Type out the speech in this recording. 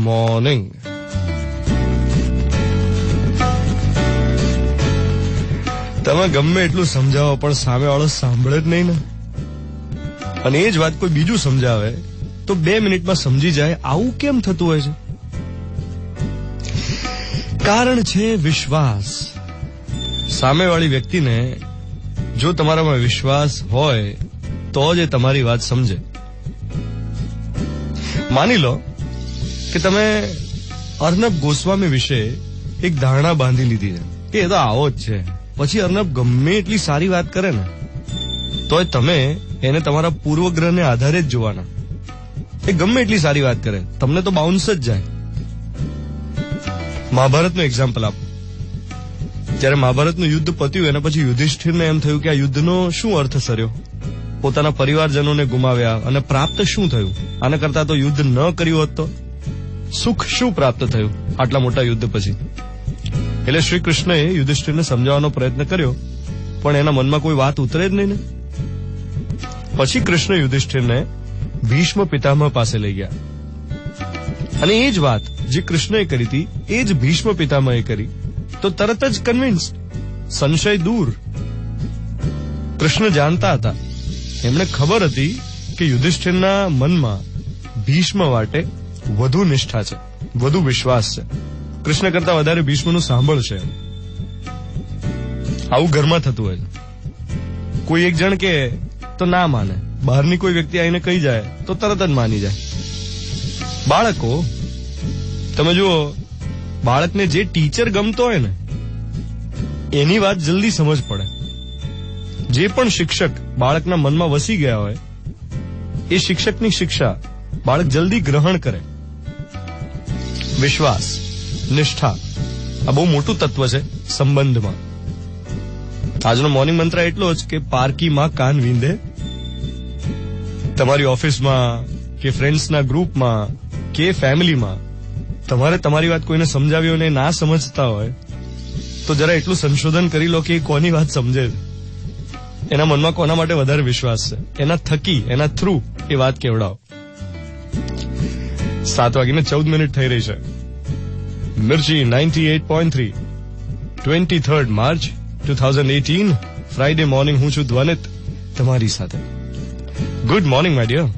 Morning. તમે ગમે એટલું સમજાવો પણ સામેવાળો સાંભળે જ નહીં ને. અને એ જ વાત કોઈ બીજું સમજાવે તો 2 મિનિટમાં સમજી જાય. આવું કેમ થતું હોય છે? કારણ છે વિશ્વાસ. સામેવાળી વ્યક્તિને જો તમારામાં વિશ્વાસ હોય તો જ એ તમારી વાત સમજે. માની લો કે તમે અર્નબ ગોસ્વામી વિશે એક ધારણા બાંધી લીધી છે કે એ તો આવો જ છે. પછી અર્નબ ગમે એટલી સારી વાત કરે ને તોય તમે એને તમારા પૂર્વગ્રહને આધારે જ જોવાના. એ ગમે એટલી સારી વાત કરે તમને તો બાઉન્સ જ જાય. મહાભારતનું એક્ઝામ્પલ આપો. જ્યારે મહાભારતનું યુદ્ધ પત્યું એના પછી યુધિષ્ઠિરને એમ થયું કે આ યુદ્ધનો શું અર્થ સર્યો? પોતાના પરિવારજનોને ગુમાવ્યા અને પ્રાપ્ત શું થયું? આના કરતા તો યુદ્ધ ન કર્યું હોત તો સુખ શું પ્રાપ્ત થયું આટલા મોટા યુદ્ધ પછી? એટલે શ્રી કૃષ્ણએ યુધિષ્ઠિરને સમજાવવાનો પ્રયત્ન કર્યો પણ એના મનમાં કોઈ વાત ઉતરે જ નહીં ને. પછી કૃષ્ણ યુધિષ્ઠિરને ભીષ્મ પિતામહ પાસે લઈ ગયા અને એ જ વાત જે કૃષ્ણએ કરી હતી એ જ ભીષ્મ પિતામહે કરી તો તરત જ કન્વિન્સ, સંશય દૂર. કૃષ્ણ જાણતા હતા, એમને ખબર હતી કે યુધિષ્ઠિરના મનમાં ભીષ્મ માટે વધુ નિષ્ઠા છે, વધુ વિશ્વાસ છે. કૃષ્ણ કરતા વધારે ભીષ્મનું સાંભળશે. આવું ઘરમાં થતું હોય. કોઈ એક જણ કે તો ના માને, બહારની કોઈ વ્યક્તિ આવીને કહી જાય તો તરત જ માની જાય. બાળકો, તમે જુઓ, બાળકને જે ટીચર ગમતો હોય ને એની વાત જલ્દી સમજ પડે. જે પણ શિક્ષક બાળકના મનમાં વસી ગયા હોય એ શિક્ષકની શિક્ષા બાળક જલ્દી ગ્રહણ કરે. વિશ્વાસ, નિષ્ઠા, આ બહુ મોટું તત્વ છે સંબંધમાં. આજનો મોર્નિંગ મંત્ર એટલો જ કે પારકીમાં કાન વીંધે. તમારી ઓફિસમાં કે ફ્રેન્ડ્સના ગ્રુપમાં કે ફેમિલીમાં તમારે તમારી વાત કોઈને સમજાવી હોય ને ના સમજતા હોય તો જરા એટલું સંશોધન કરી લો કે એ કોની વાત સમજે છે, એના મનમાં કોના માટે વધારે વિશ્વાસ છે, એના થકી, એના થ્રુ એ વાત કેવડાવો. 7:14 થઈ રહી છે. Mirchi 98.3, 23rd March 2018, Friday morning. હું છું ધ્વનિત તમારી સાથે. Good morning my dear.